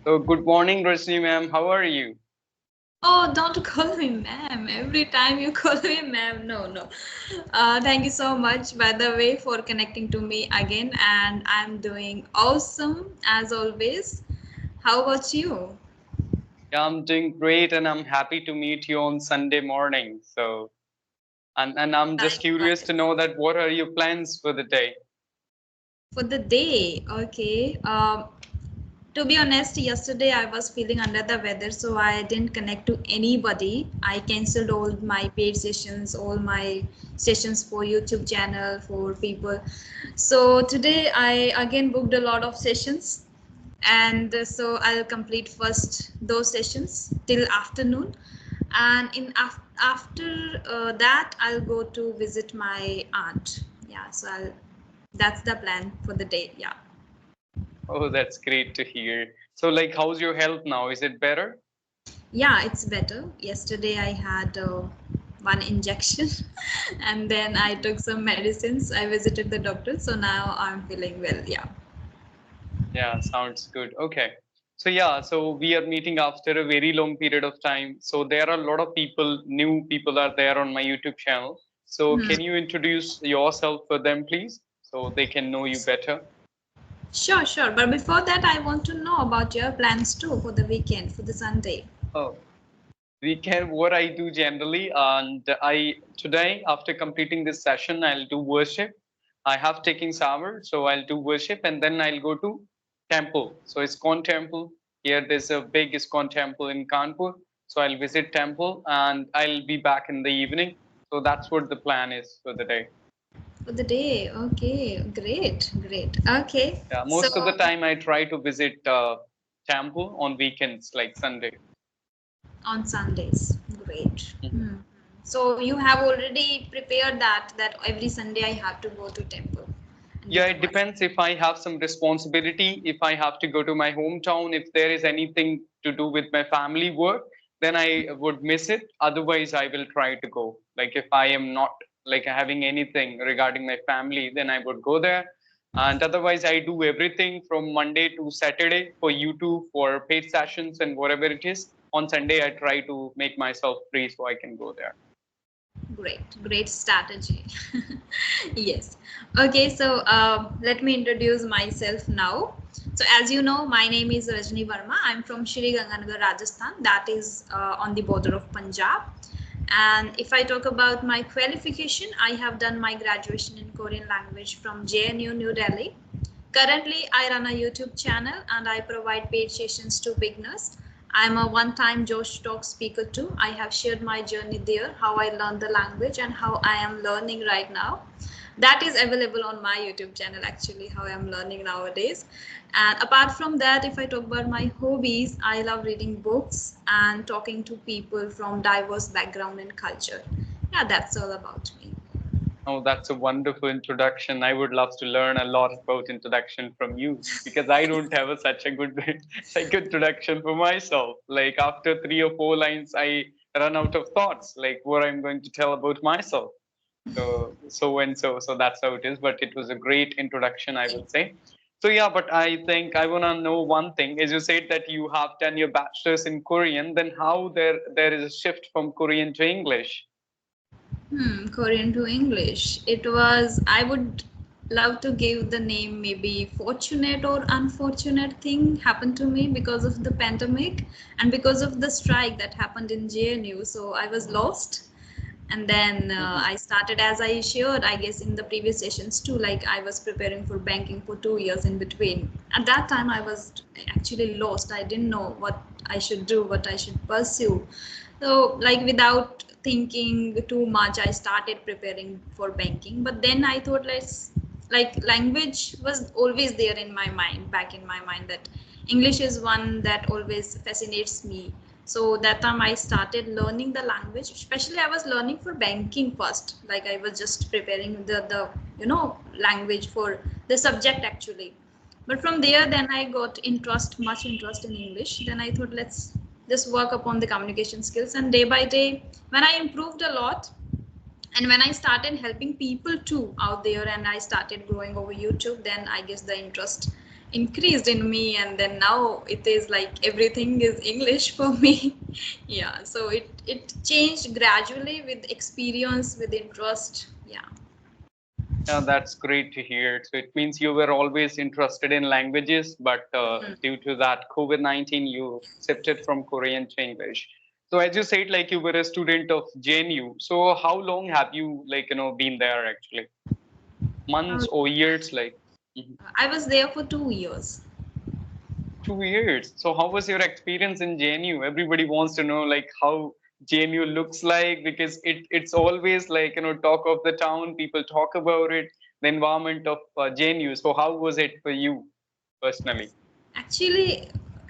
So good morning, Rajni ma'am. How are you? Oh, don't call me ma'am. Every time you call me ma'am. No, no. Thank you so much, by the way, for connecting to me again. And I'm doing awesome as always. How about you? Yeah, I'm doing great, and I'm happy to meet you on Sunday morning. And I'm just curious to Likewise. know that what are your plans for the day? For the day, okay. To be honest, yesterday I was feeling under the weather, so I didn't connect to anybody. I cancelled all my paid sessions, all my sessions for YouTube channel for people. So today I again booked a lot of sessions, and so I'll complete first those sessions till afternoon, and after that I'll go to visit my aunt. Yeah, so that's the plan for the day. Yeah. Oh, that's great to hear. So, like, how's your health now? Is it better? Yeah, it's better. Yesterday I had one injection and then I took some medicines. I visited the doctor, so now I'm feeling well. Yeah. Yeah, sounds good. Okay. So yeah, so we are meeting after a very long period of time. So there are a lot of people, new people are there on my YouTube channel. So Mhm. can you introduce yourself for them, please, so they can know you better? Sure, sure. But before that, I want to know about your plans too for the weekend, for the Sunday. Oh, weekend, what I do generally, and I today after completing this session, I'll do worship. I have taken shower, so I'll do worship, and then I'll go to temple. So ISKCON temple. Here there's a big ISKCON temple in Kanpur. So I'll visit temple, and I'll be back in the evening. So that's what the plan is for the day. For the day, okay, great, great. Okay, Yeah, so most of the time I try to visit temple on weekends, like Sunday. on Sundays, great. Mhm. Hmm. So you have already prepared that every Sunday I have to go to temple and Yeah, get it worship. depends if I have some responsibility, if I have to go to my hometown, if there is anything to do with my family work, then I would miss it. Otherwise, I will try to go. Like if I am not like having anything regarding my family, then I would go there. And otherwise, I do everything from Monday to Saturday for YouTube, for paid sessions and whatever it is. On Sunday, I try to make myself free so I can go there. Great, great strategy. Yes. Okay, so let me introduce myself now. So, as you know, my name is Rajni Verma. I'm from Shri Ganganagar, Rajasthan, that is on the border of Punjab. And if I talk about my qualification, I have done my graduation in Korean language from JNU, New Delhi. Currently, I run a YouTube channel and I provide paid sessions to beginners. I'm a one time Josh Talk speaker too. I have shared my journey there, how I learned the language and how I am learning right now. That is available on my YouTube channel, actually, how I am learning nowadays. And apart from that, if I talk about my hobbies, I love reading books and talking to people from diverse background and culture. Yeah, that's all about me. Oh, that's a wonderful introduction. I would love to learn a lot about introduction from you because I don't have such a good like introduction for myself. Like after three or four lines, I run out of thoughts, like what I'm going to tell about myself. So that's how it is. But it was a great introduction, I will say. So yeah, but I think I wanna know one thing. As you said that you have done your bachelor's in Korean, then how there is a shift from Korean to English? Korean to English. It was, I would love to give the name maybe fortunate or unfortunate thing happened to me because of the pandemic and because of the strike that happened in JNU. So I was lost. And then Mhm. I started, as I shared, I guess, in the previous sessions too. Like I was preparing for banking for 2 years in between. At that time, I was actually lost. I didn't know what I should do, what I should pursue. So, like, without thinking too much, I started preparing for banking. But then I thought, like, language was always there in my mind, back in my mind, that English is one that always fascinates me. So that time I started learning the language. Especially, I was learning for banking first. Like, I was just preparing the language for the subject actually. But from there, then I got much interest in English. Then I thought, let's just work upon the communication skills. And day by day, when I improved a lot, and when I started helping people too out there, and I started growing over YouTube, then I guess the interest increased in me, and then now it is like everything is English for me. Yeah, so it changed gradually with experience, with interest. Yeah. Yeah, that's great to hear. So it means you were always interested in languages, but Mhm. due to that COVID-19, you shifted from Korean to English. So as you said, like you were a student of JNU. So how long have you been there actually? Uh, Months or years? Like Mhm. I was there for 2 years. 2 years. So how was your experience in JNU? Everybody wants to know like how JNU looks like because it's always like talk of the town. People talk about it, the environment of JNU. So how was it for you personally? Actually,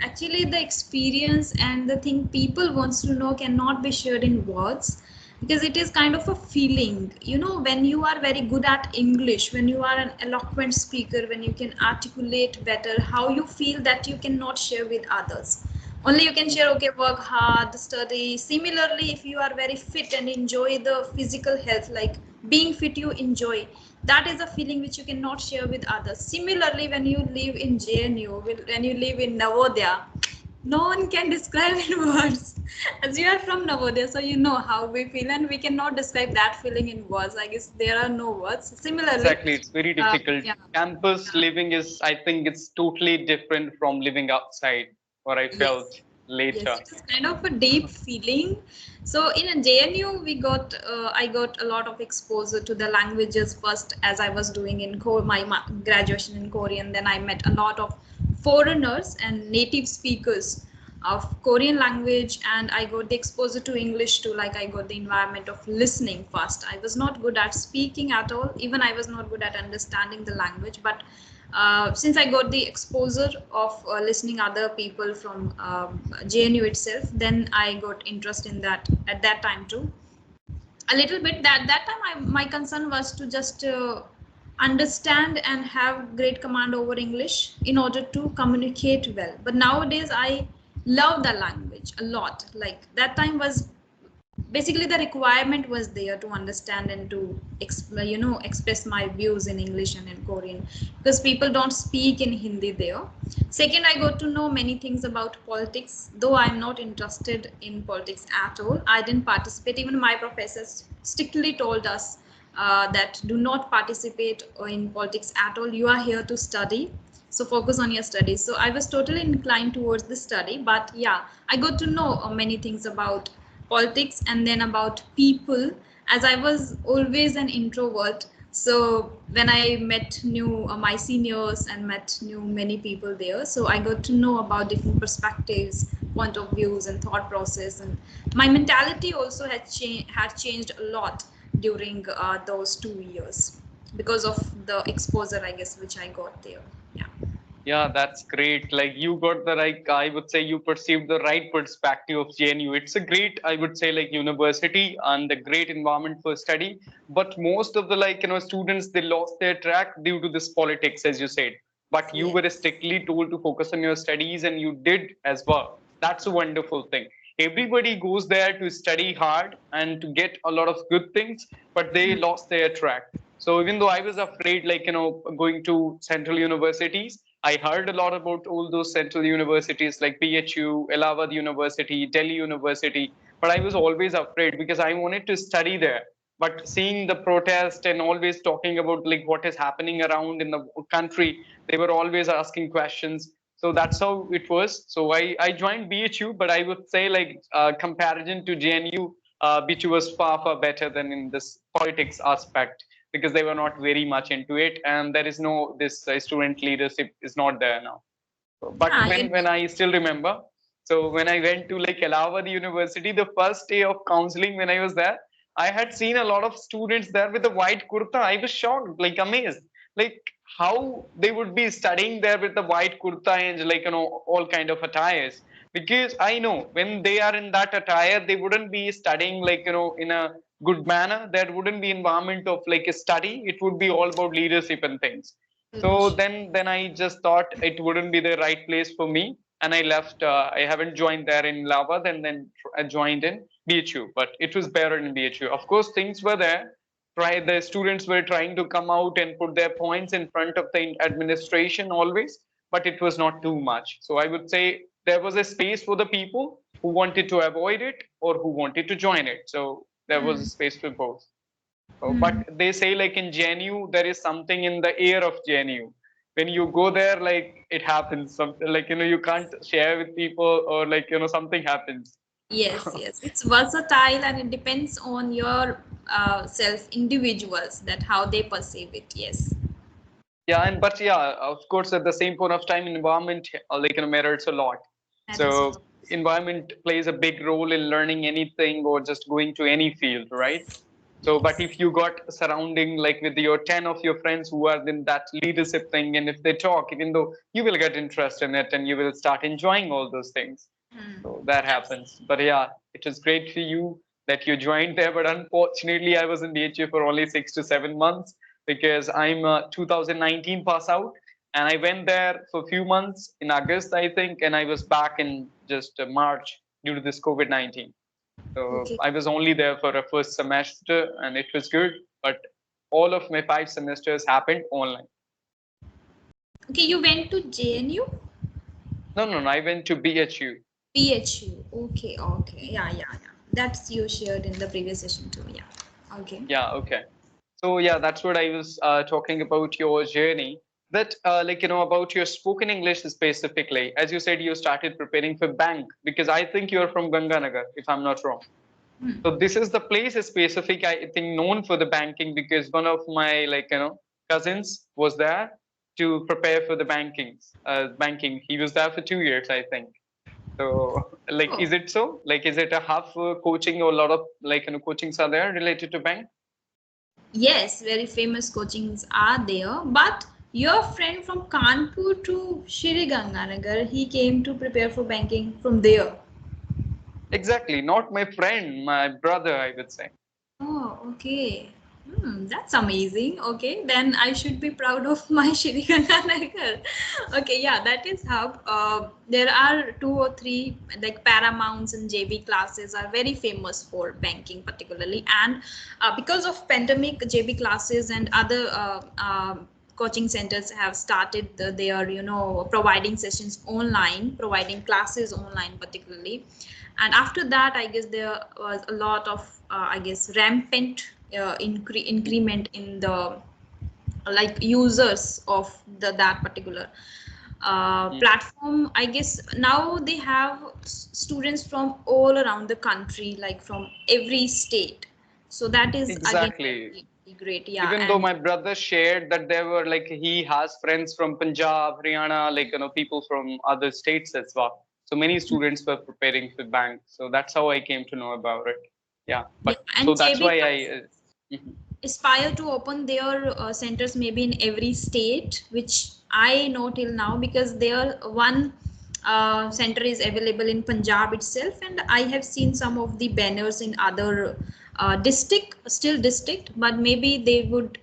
actually, the experience and the thing people wants to know cannot be shared in words, because it is kind of a feeling. You know, when you are very good at English, when you are an eloquent speaker, when you can articulate better how you feel, that you cannot share with others. Only you can share, okay, work hard, study. Similarly, if you are very fit and enjoy the physical health, like being fit, you enjoy, that is a feeling which you cannot share with others. Similarly, when you live in JNU, when you live in Navodaya, no one can describe in words. As you are from Navodaya, so you know how we feel, and we cannot describe that feeling in words. I guess there are no words. Similarly, Exactly, it's very difficult. yeah, Campus living is, I think, it's totally different from living outside. What I yes. felt Yes, later. it is kind of a deep feeling. So in a JNU, I got a lot of exposure to the languages first, as I was doing in my graduation in Korean. Then I met a lot of foreigners and native speakers of Korean language, and I got the exposure to English too. Like I got the environment of listening first. I was not good at speaking at all. Even I was not good at understanding the language, but since I got the exposure of listening other people from JNU itself, then I got interest in that at that time too. A little bit. That time, my concern was to just understand and have great command over English in order to communicate well. But nowadays, I love the language a lot. Like that time was basically the requirement was there to understand and to express my views in English and in Korean, because people don't speak in Hindi there. Second, I got to know many things about politics, though I'm not interested in politics at all. I didn't participate. Even my professors strictly told us that do not participate in politics at all. You are here to study, so focus on your studies. So I was totally inclined towards the study, but yeah, I got to know many things about politics, and then about people, as I was always an introvert. So when I met new my seniors and met new many people there, so I got to know about different perspectives, point of views, and thought process, and my mentality also had changed a lot during those 2 years, because of the exposure, I guess, which I got there. Yeah. Yeah, that's great. Like you got the right, I would say you perceived the right perspective of JNU. It's a great, I would say, like university and a great environment for study. But most of the students, they lost their track due to this politics, as you said. But you were Yes. strictly told to focus on your studies and you did as well. That's a wonderful thing. Everybody goes there to study hard and to get a lot of good things, but they lost their track. So even though I was afraid, going to central universities, I heard a lot about all those central universities like PHU, Allahabad University, Delhi University, but I was always afraid because I wanted to study there. But seeing the protest and always talking about like what is happening around in the country, they were always asking questions. So that's how it was. So I joined BHU, but I would say like comparison to JNU, BHU was far better than in this politics aspect because they were not very much into it, and there is no this student leadership is not there now. But Yeah, when I still remember, so when I went to like Allahabad University, the first day of counseling when I was there, I had seen a lot of students there with a white kurta. I was shocked, like amazed, like how they would be studying there with the white kurta and all kind of attires. Because I know when they are in that attire, they wouldn't be studying in a good manner. There wouldn't be environment of like a study. It would be all about leadership and things. So yes. then I just thought it wouldn't be the right place for me, and I left. I haven't joined there in Lava, then I joined in BHU, but it was better in BHU. Of course, things were there. The students were trying to come out and put their points in front of the administration always, but it was not too much. So I would say there was a space for the people who wanted to avoid it or who wanted to join it. So there was a Hmm. space for both. So, but Hmm. they say like in JNU, there is something in the air of JNU. When you go there, like it happens, something like, you can't share with people or like, something happens. Yes, yes. It's versatile and it depends on your self individuals that how they perceive it. Yes, Yeah, and but yeah, of course, at the same point of time, environment like matters a lot. matters a lot. So environment plays a big role in learning anything or just going to any field, right? So, but Yes. if you got surrounding like with your 10 of your friends who are in that leadership thing, and if they talk, even though you will get interest in it and you will start enjoying all those things. Hmm. So that happens. But yeah, it was great for you that you joined there. But unfortunately, I was in DHA for only 6 to 7 months because I'm 2019 pass out. And I went there for a few months in August, I think, and I was back in just March due to this COVID-19. So Okay. I was only there for a first semester and it was good. But all of my 5 semesters happened online. Okay, you went to JNU? No, no, no. I went to BHU. PHU. Okay, okay. Yeah, yeah, yeah. That's you shared in the previous session too. Yeah. Okay. Yeah, okay. So yeah, that's what I was talking about your journey. That like about your spoken English specifically. As you said, you started preparing for bank because I think you're from Ganganagar, if I'm not wrong. Hmm. So this is the place specific I think known for the banking because one of my like cousins was there to prepare for the banking. He was there for 2 years, I think. So like, Oh, is it so? Like, is it a half coaching or a lot of like coachings are there related to bank? yes, very famous coachings are there. But your friend from Kanpur to Shri Ganganagar, he came to prepare for banking from there. Exactly, not my friend, my brother, I would say. Oh, okay. Hmm, that's amazing. Okay, then I should be proud of my Shri Ganganagar. Okay, yeah, that is how there are two or three like Paramounts and JB classes are very famous for banking particularly, and because of pandemic, JB classes and other coaching centers have started their providing sessions online, providing classes online particularly, and after that I guess there was a lot of I guess rampant increment in the like users of that particular Mm. platform. I guess now they have students from all around the country, like from every state, so that is again Exactly. very great. Yeah. Even though And my brother shared that there were like he has friends from Punjab, Haryana, like people from other states as well. So many students were preparing for bank. So that's how I came to know about it. Yeah, yeah, but so and that's JB why classes mhm. aspire to open their centers maybe in every state, which I know till now because their one center is available in Punjab itself, and I have seen some of the banners in other district, still district, but maybe they would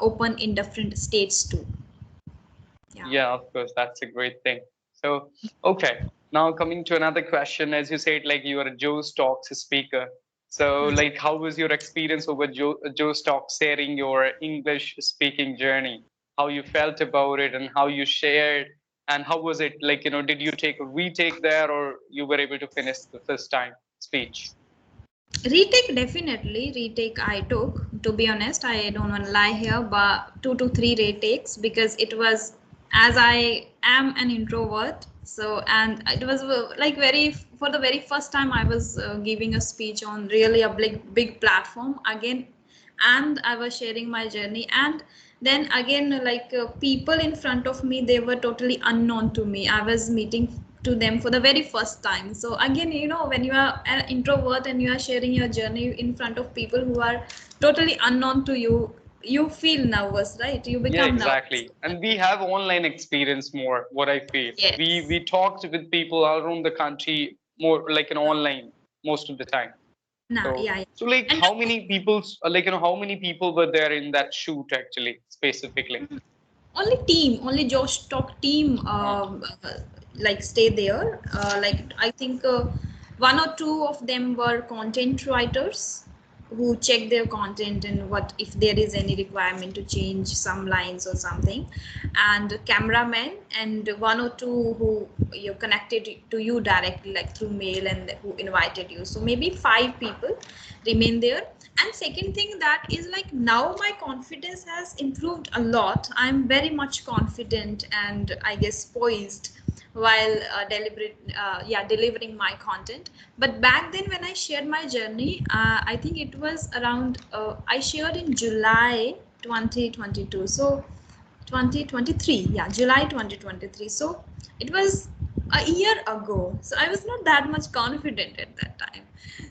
open in different states too. Yeah. Yeah, of course, that's a great thing. So, okay, now coming to another question, as you said, like you are a Joe Stocks speaker. So, Hmm. like, how was your experience over Joe Stocks sharing your English speaking journey? How you felt about it and how you shared, and how was it? Like, did you take a retake there or you were able to finish the first time speech? Retake, definitely. Retake I took. To be honest, I don't want to lie here, but two to three retakes because it was as I am an introvert. So and it was like very for the very first time I was giving a speech on really a big platform again, and I was sharing my journey, and then again like people in front of me, they were totally unknown to me. I was meeting to them for the very first time. So again, when you are an introvert and you are sharing your journey in front of people who are totally unknown to you, you feel nervous, right? You Yeah, become nervous. exactly. And we have online experience more, what I feel. We Yes. talked with people all around the country more like online most of the time. No, So, yeah, yeah. so like And how many people, how many people were there in that shoot actually, specifically? only Josh Talk team Uh, like stay there. Like I think one or two of them were content writers who check their content and what if there is any requirement to change some lines or something, and cameraman, and one or two who you connected to you directly like through mail and who invited you. So maybe 5 people remain there. And second thing that is like now my confidence has improved a lot. I'm very much confident and I guess poised while delivering my content. But back then when I shared my journey, I think it was around I shared in July 2022. So 2023, yeah, July 2023. So it was a year ago. So I was not that much confident at that time.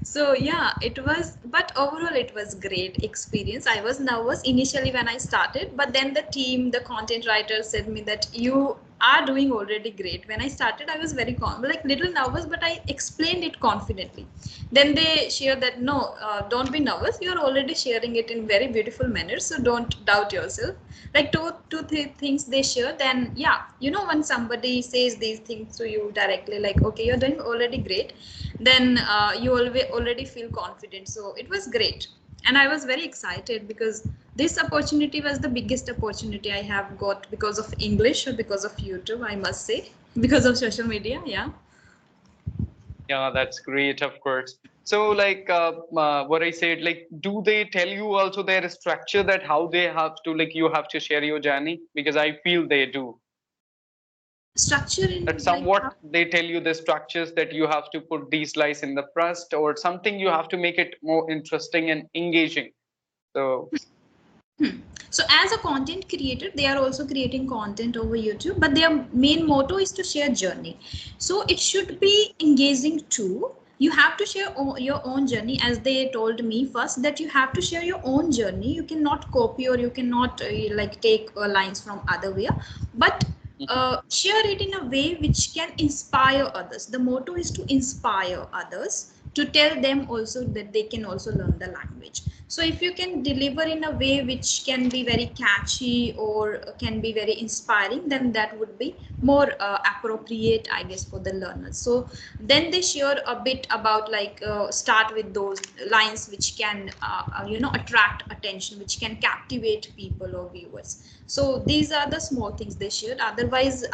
So yeah, it was, but overall it was great experience. I was nervous initially when I started, but then the team, the content writer said me that you are doing already great. When I started, I was very like little nervous, but I explained it confidently. Then they shared that no, don't be nervous. You are already sharing it in very beautiful manner, so don't doubt yourself. Like three things they share. Then yeah, when somebody says these things to you directly, like okay, you're doing already great, then you already feel confident. So it was great, and I was very excited because this opportunity was the biggest opportunity I have got because of English or because of YouTube, I must say, because of social media. Yeah. Yeah, that's great, of course. So, like what I said, like, do they tell you also their structure that how they have to, like, you have to share your journey? Because I feel they do. Structure That in like how? somewhat they tell you the structures that you have to put these slides in the first or something, you have to make it more interesting and engaging. So, So as a content creator, they are also creating content over YouTube, but their main motto is to share journey. So it should be engaging too. You have to share your own journey, as they told me first that you have to share your own journey. You cannot copy or you cannot like take lines from other way, but mhm, share it in a way which can inspire others. The motto is to inspire others, to tell them also that they can also learn the language. So if you can deliver in a way which can be very catchy or can be very inspiring, then that would be more appropriate, I guess, for the learners. So then they share a bit about like start with those lines which can attract attention, which can captivate people or viewers. So these are the small things they shared. Otherwise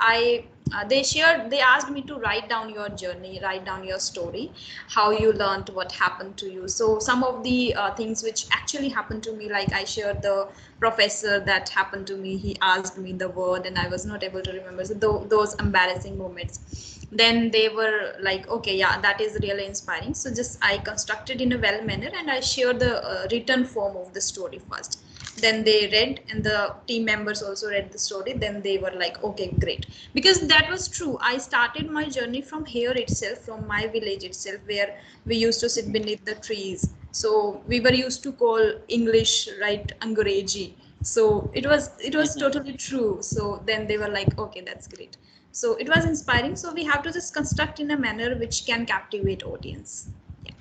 they asked me to write down your journey, write down your story, how you learned, what happened to you. So some of the things which actually happened to me, like I shared the professor that happened to me, he asked me the word and I was not able to remember. So those embarrassing moments, then they were like okay, yeah, that is really inspiring. So just I constructed in a well manner and I shared the written form of the story first. Then they read and the team members also read the story. Then they were like okay, great. Because that was true, I started my journey from here itself, from my village itself, where we used to sit mhm, beneath the trees. So we were used to call English, right, Angoreji. So it was mhm. totally true. So then they were like okay, that's great. So it was inspiring. So we have to just construct in a manner which can captivate audience. Yeah.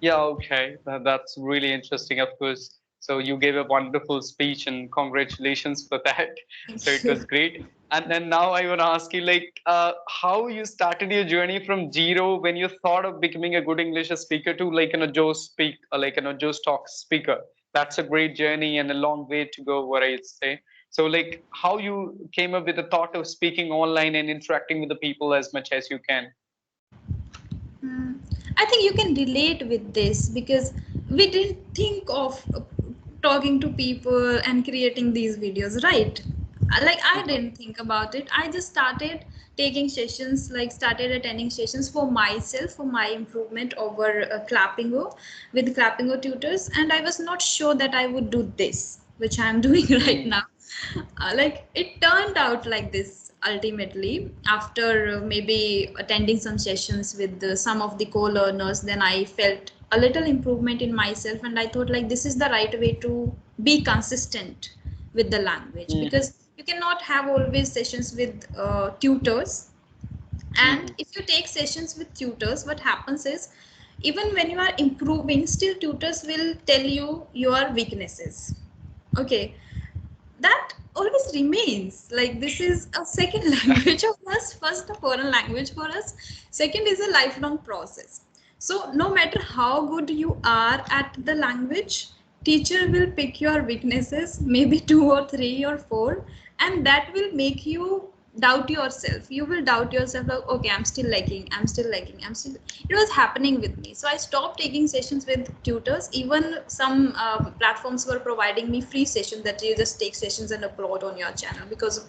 Yeah, okay. That's really interesting, of course. So you gave a wonderful speech and congratulations for that. So Thank it you. was great. And then now I want to ask you, like, how you started your journey from zero when you thought of becoming a good English speaker to like, Joe speak, like, Joe talk speaker. That's a great journey and a long way to go, what I'd say. So, like, how you came up with the thought of speaking online and interacting with the people as much as you can. Hmm. I think you can relate with this because we didn't think of talking to people and creating these videos, right? Like I Mhm. didn't think about it. I just started taking sessions, like started attending sessions for myself, for my improvement over Clappingo with Clappingo tutors, and I was not sure that I would do this, which I am doing right Mm. now. Like it turned out like this ultimately after maybe attending some sessions with some of the co-learners. Then I felt a little improvement in myself and I thought like this is the right way to be consistent with the language, Mhm. because you cannot have always sessions with tutors. And Mhm. if you take sessions with tutors, what happens is even when you are improving, still tutors will tell you your weaknesses. Okay, that always remains. Like this is a second language of us, first a foreign language for us, second is a lifelong process. So no matter how good you are at the language, teacher will pick your weaknesses, maybe two or three or four, and that will make you doubt yourself. You will doubt yourself like, okay, I'm still lacking, I'm still. It was happening with me. So I stopped taking sessions with tutors. Even some platforms were providing me free sessions that you just take sessions and upload on your channel because of,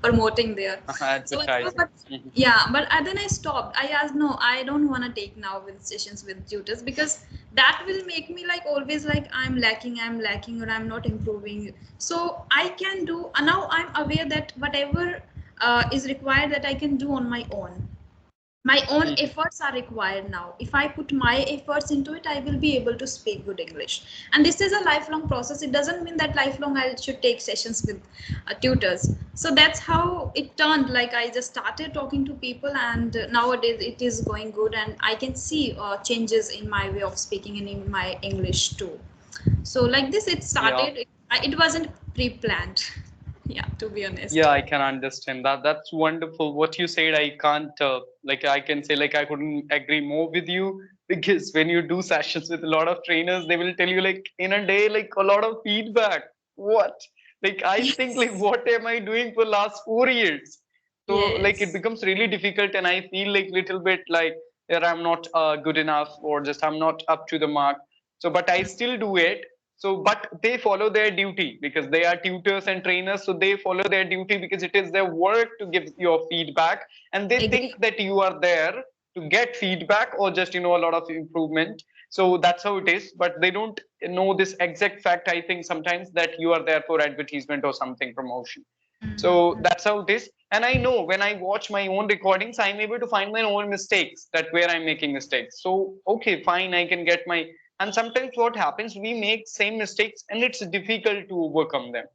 promoting there. So Advertising. but yeah, but then I stopped. I asked, no, I don't want to take now with sessions with tutors because that will make me like always like I'm lacking, or I'm not improving. So I can do now. I'm aware that whatever is required that I can do on my own. My own efforts are required now. If I put my efforts into it, I will be able to speak good English. And this is a lifelong process. It doesn't mean that lifelong I should take sessions with tutors. So that's how it turned. Like I just started talking to people, and nowadays it is going good, and I can see changes in my way of speaking and in my English too. So like this it Yeah. started. It wasn't pre-planned. Yeah, to be Yeah, honest. I can understand that. That's wonderful. What you said, I can't, like, I can say, like, I couldn't agree more with you because when you do sessions with a lot of trainers, they will tell you, like, in a day, like, a lot of feedback. What? Like, I think, like, Yes. what am I doing for last 4 years? So, like, it Yes. becomes really difficult, and I feel like little bit like that I'm not good enough or just I'm not up to the mark. So, but I still do it. So but they follow their duty because they are tutors and trainers, so they follow their duty because it is their work to give your feedback, and they Agree. think that you are there to get feedback or just a lot of improvement. So that's how it is, but they don't know this exact fact, I think, sometimes, that you are there for advertisement or something, promotion. So that's how it is. And I know when I watch my own recordings, I'm able to find my own mistakes, that where I'm making mistakes. So, okay, fine, I can get my. And sometimes what happens, we make same mistakes and it's difficult to overcome them.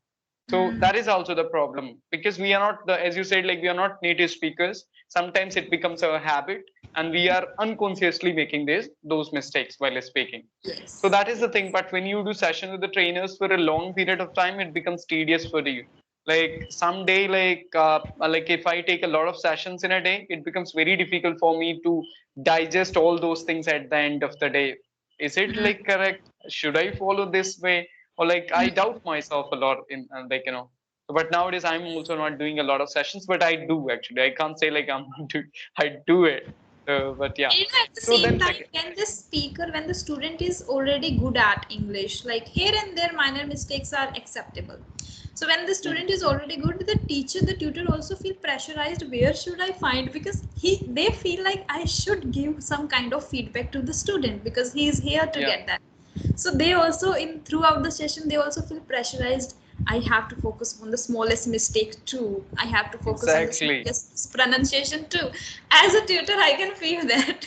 So that is also the problem because we are not the, as you said, like we are not native speakers. Sometimes it becomes a habit and we are unconsciously making those mistakes while speaking. So Yes. that is the thing. But when you do session with the trainers for a long period of time, it becomes tedious for you. Like someday, like if I take a lot of sessions in a day, it becomes very difficult for me to digest all those things at the end of the day. Is it like correct? Should I follow this way? Or like I doubt myself a lot in but nowadays I'm also not doing a lot of sessions, but I do actually. I can't say like I'm not doing. I do it. But yeah. At the So same then time, second. when the student is already good at English, like here and there, minor mistakes are acceptable. So when the student is already good, the teacher, the tutor also feel pressurized. Where should I find? Because they feel like I should give some kind of feedback to the student because he is here to Yeah, get that. So they also in throughout the session they also feel pressurized. I have to focus on the smallest mistake too. I have to focus on the exactly. smallest pronunciation too. As a tutor, I can feel that.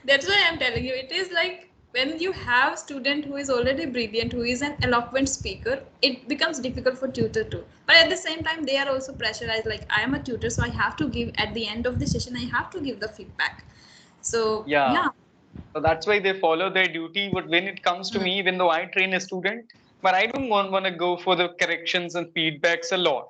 That's why I'm telling you. It is like when you have student who is already brilliant, who is an eloquent speaker, it becomes difficult for tutor too. But at the same time, they are also pressurized. Like I am a tutor, so I have to give at the end of the session. I have to give the feedback. So Yeah. yeah. So that's why they follow their duty. But when it comes to Mm. me, even though I train a student, but I don't want to go for the corrections and feedback a lot.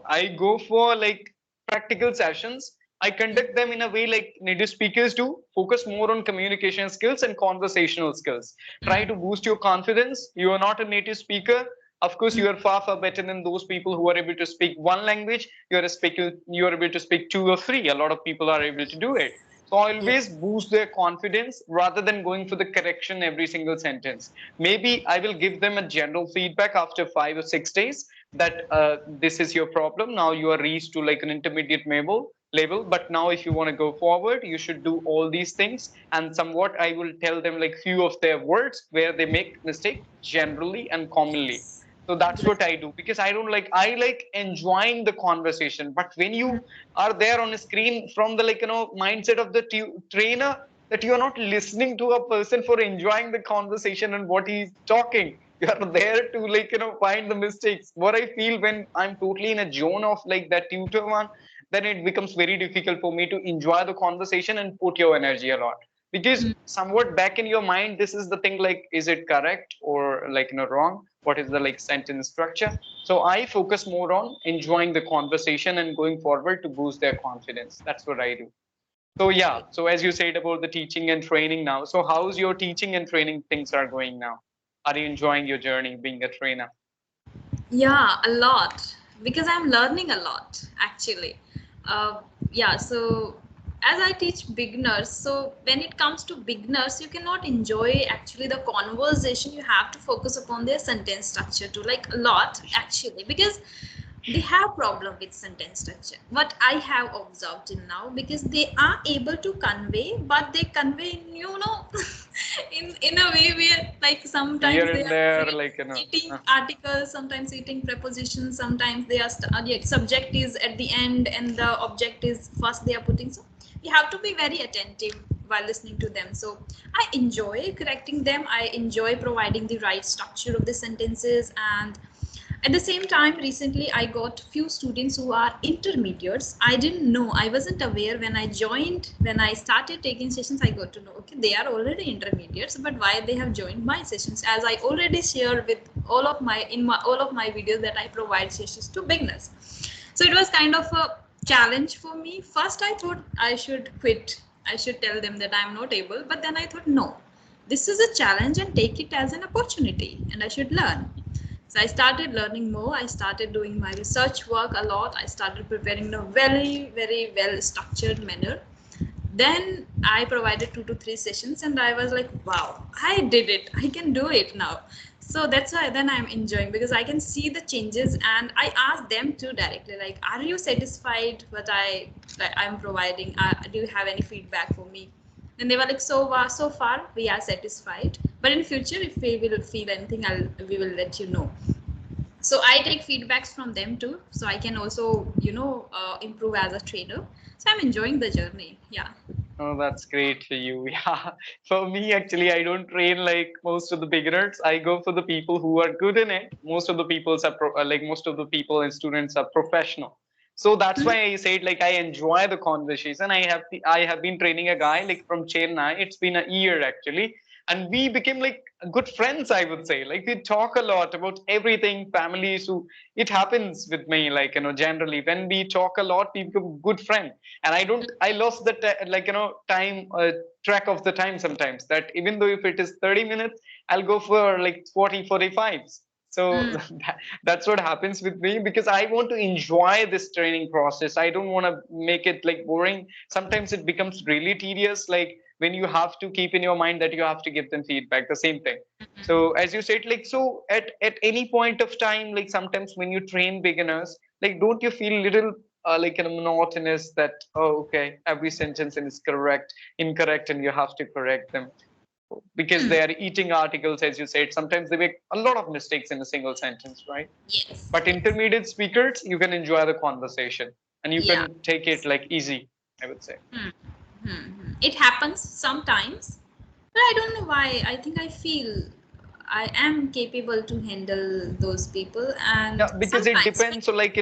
I go for like practical sessions. I conduct them in a way like native speakers do. Focus more on communication skills and conversational skills. Try to boost your confidence. You are not a native speaker. Of course, you are far better than those people who are able to speak one language. You are able to speak two or three. A lot of people are able to do it. So Yeah. always boost their confidence rather than going for the correction every single sentence. Maybe I will give them a general feedback after 5 or 6 days that this is your problem. Now you are reached to like an intermediate level. But now if you want to go forward, you should do all these things. And somewhat I will tell them like few of their words where they make mistake generally and commonly. So that's Great. what I do because I like enjoying the conversation. But when you are there on a screen from the mindset of the trainer, that you are not listening to a person for enjoying the conversation and what he's talking, you are there to find the mistakes. What I feel when I'm totally in a zone of like that tutor one, then it becomes very difficult for me to enjoy the conversation and put your energy a lot, because somewhat back in your mind this is the thing, like is it correct or wrong, what is the like sentence structure. So I focus more on enjoying the conversation and going forward to boost their confidence. That's what I do. So yeah, so as you said about the teaching and training now, so how's your teaching and training things are going now? Are you enjoying your journey being a trainer? Yeah, a lot, because I'm learning a lot actually. Uh, yeah, so as I teach beginners, so when it comes to beginners, you cannot enjoy actually the conversation. You have to focus upon their sentence structure too, like a lot actually, because they have problem with sentence structure. What I have observed till now, because they are able to convey, but they convey in, in a way where like sometimes Here they and are there, very like eating articles, sometimes eating prepositions, sometimes they are yeah, subject is at the end and the object is first they are putting. So you have to be very attentive while listening to them. So I enjoy correcting them, I enjoy providing the right structure of the sentences. And at the same time, recently I got few students who are intermediates. I didn't know, I wasn't aware when I joined, when I started taking sessions. I got to know, okay, they are already intermediates, but why they have joined my sessions, as I already share with all of my all of my videos that I provide sessions to beginners. So it was kind of a challenge for me. First I thought I should quit, I should tell them that I'm not able, but then I thought no, this is a challenge and take it as an opportunity and I should learn. So I started learning more. I started doing my research work a lot. I started preparing in a very, very well structured manner. Then I provided 2 to 3 sessions and I was like, wow, I did it. I can do it now. So that's why then I'm enjoying, because I can see the changes and I ask them too directly, like, are you satisfied what I'm providing? Do you have any feedback for me? And they were like, so far we are satisfied, but in future if we will feel anything, we will let you know. So I take feedbacks from them too, so I can also improve as a trainer. So I'm enjoying the journey. Yeah. Oh, that's great for you. Yeah. For me, actually, I don't train like most of the beginners. I go for the people who are good in it. Most of the people are like most of the people and students are professional. So that's Mhm. why I said like I enjoy the conversation. I have been training a guy like from Chennai. It's been a year actually, and we became like good friends. I would say like we talk a lot about everything, family issue. It happens with me like generally when we talk a lot, we become good friends. And I lost the like time track of the time sometimes, that even though if it is 30 minutes, I'll go for like 40, 45. So Mm. that's what happens with me, because I want to enjoy this training process. I don't want to make it like boring. Sometimes it becomes really tedious, like when you have to keep in your mind that you have to give them feedback, the same thing. So as you said, like, so at any point of time, like sometimes when you train beginners, like don't you feel little like monotonous, that oh okay, every sentence is correct, incorrect, and you have to correct them because Mm. they are eating articles, as you said. Sometimes they make a lot of mistakes in a single sentence, right? Yes, But yes. intermediate speakers, you can enjoy the conversation and you Yeah. can take it like easy, I would say. Hmm. Hmm. Hmm. It happens sometimes, but I don't know why. I think I feel I am capable to handle those people, Yeah, and because it sometimes depends on like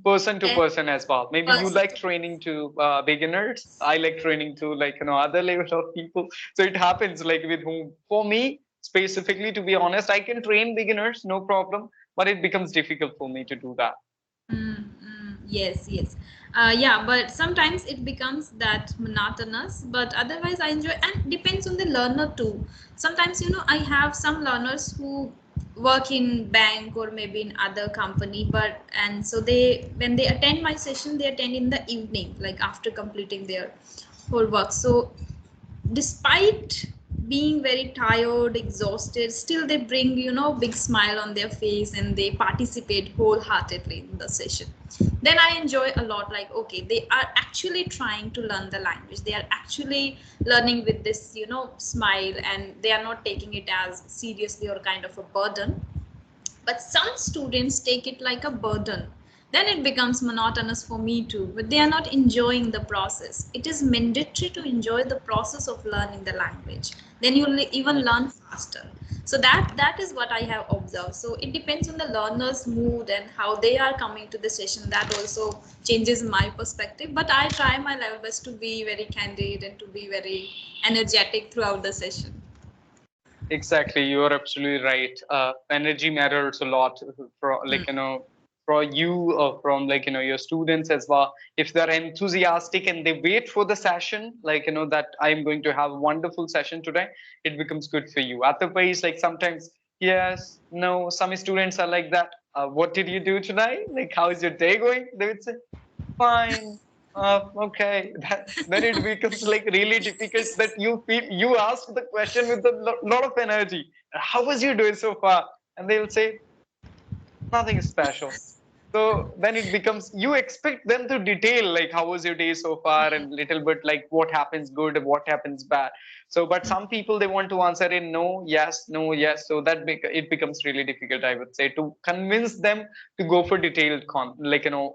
person to when person as well. Maybe you person like to training to beginners. I like training to like other level of people. So it happens like with whom. For me specifically, to be honest, I can train beginners, no problem. But it becomes difficult for me to do that. mm, yes, yes. Yeah, but sometimes it becomes that monotonous, but otherwise I enjoy, and depends on the learner too. Sometimes, I have some learners who work in bank or maybe in other company, but and so they, when they attend my session, they attend in the evening, like after completing their whole work. So despite being very tired, exhausted, still they bring, big smile on their face and they participate wholeheartedly in the session. Then I enjoy a lot, like, okay, they are actually trying to learn the language, they are actually learning with this, smile, and they are not taking it as seriously or kind of a burden. But some students take it like a burden. Then it becomes monotonous for me too, but they are not enjoying the process. It is mandatory to enjoy the process of learning the language. Then you will even learn faster. So that is what I have observed. So it depends on the learner's mood and how they are coming to the session. That also changes my perspective. But I try my level best to be very candid and to be very energetic throughout the session. Exactly, you are absolutely right. Energy matters a lot for Hmm. like for you or from like your students as well, if they're enthusiastic and they wait for the session, like that I'm going to have a wonderful session today, it becomes good for you. Otherwise, like sometimes yes, no, some students are like that. What did you do today? Like, how is your day going? They would say, fine. Okay. Then it becomes like really difficult that you feel you ask the question with a lot of energy. How was you doing so far? And they will say, nothing special. So then it becomes you expect them to detail like how was your day so far and little bit like what happens good, what happens bad. So but some people they want to answer in no, yes, no, yes. So that it becomes really difficult, I would say, to convince them to go for detailed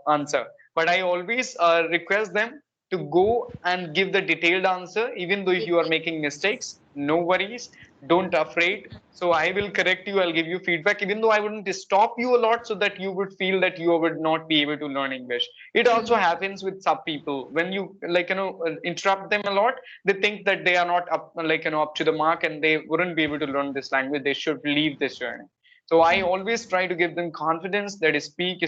answer. But I always request them to go and give the detailed answer, even though if you are making mistakes, no worries, don't afraid. So I will correct you, I'll give you feedback, even though I wouldn't stop you a lot so that you would feel that you would not be able to learn English. It also happens with some people when you interrupt them a lot, they think that they are not up up to the mark and they wouldn't be able to learn this language, they should leave this journey. So I always try to give them confidence that speak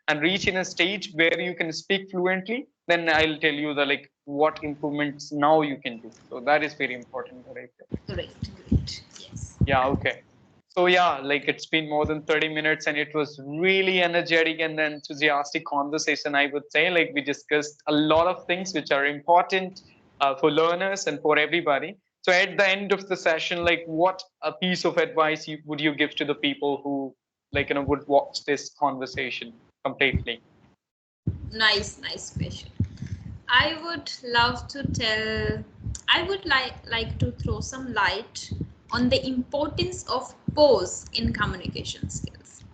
and reach in a stage where you can speak fluently, then I'll tell you the like what improvements now you can do. So that is very important, right? Great, great. Yes. Yeah, okay. So yeah, like it's been more than 30 minutes and it was really energetic and enthusiastic conversation, I would say. Like we discussed a lot of things which are important for learners and for everybody. So at the end of the session, like what a piece of advice would you give to the people who would watch this conversation completely? Nice, nice question. I would love to tell, I would like to throw some light on the importance of pause in communication skills.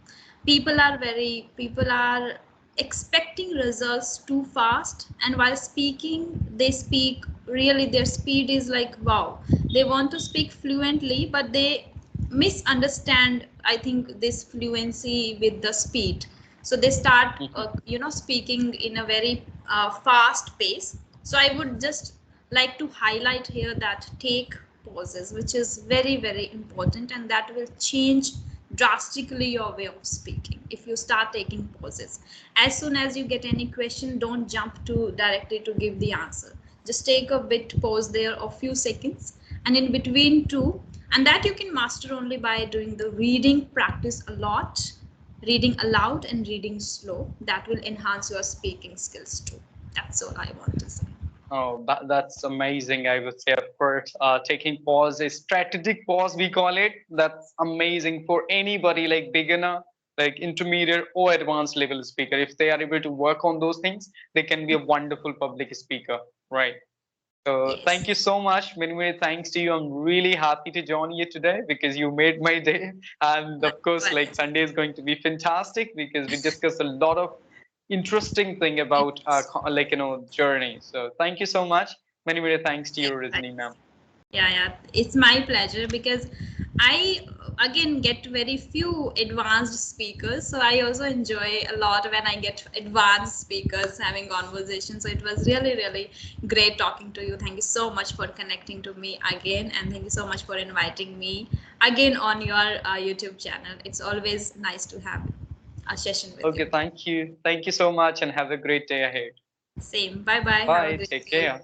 People are expecting results too fast, and while speaking, they speak really, their speed is like wow. They want to speak fluently, but they misunderstand, I think, this fluency with the speed. So they start Mhm. speaking in a very fast pace. So I would just like to highlight here that take pauses, which is very very important, and that will change drastically your way of speaking if you start taking pauses. As soon as you get any question, don't jump to directly to give the answer. Just take a bit pause there of few seconds, and in between two, and that you can master only by doing the reading practice a lot, reading aloud and reading slow. That will enhance your speaking skills too. That's all I want to say. Oh, that's amazing. I would say, of course, taking pause, a strategic pause, we call it. That's amazing for anybody like beginner, like intermediate or advanced level speaker. If they are able to work on those things, they can be a wonderful public speaker, right? So thank Yes. you so much. Many, many thanks to you. I'm really happy to join you today because you made my day. And of course, like Likewise. Sunday is going to be fantastic because we discussed a lot of interesting thing about our Yes. journey. So thank you so much. Many, many thanks to you, Rajni Likewise. ma'am. Yeah, yeah, it's my pleasure because I again get very few advanced speakers, so I also enjoy a lot when I get advanced speakers having conversations. So it was really, really great talking to you. Thank you so much for connecting to me again, and thank you so much for inviting me again on your YouTube channel. It's always nice to have a session with Okay, you. thank you. Thank you so much and have a great day ahead. Same. Bye bye. Have a Bye. great Take day. care.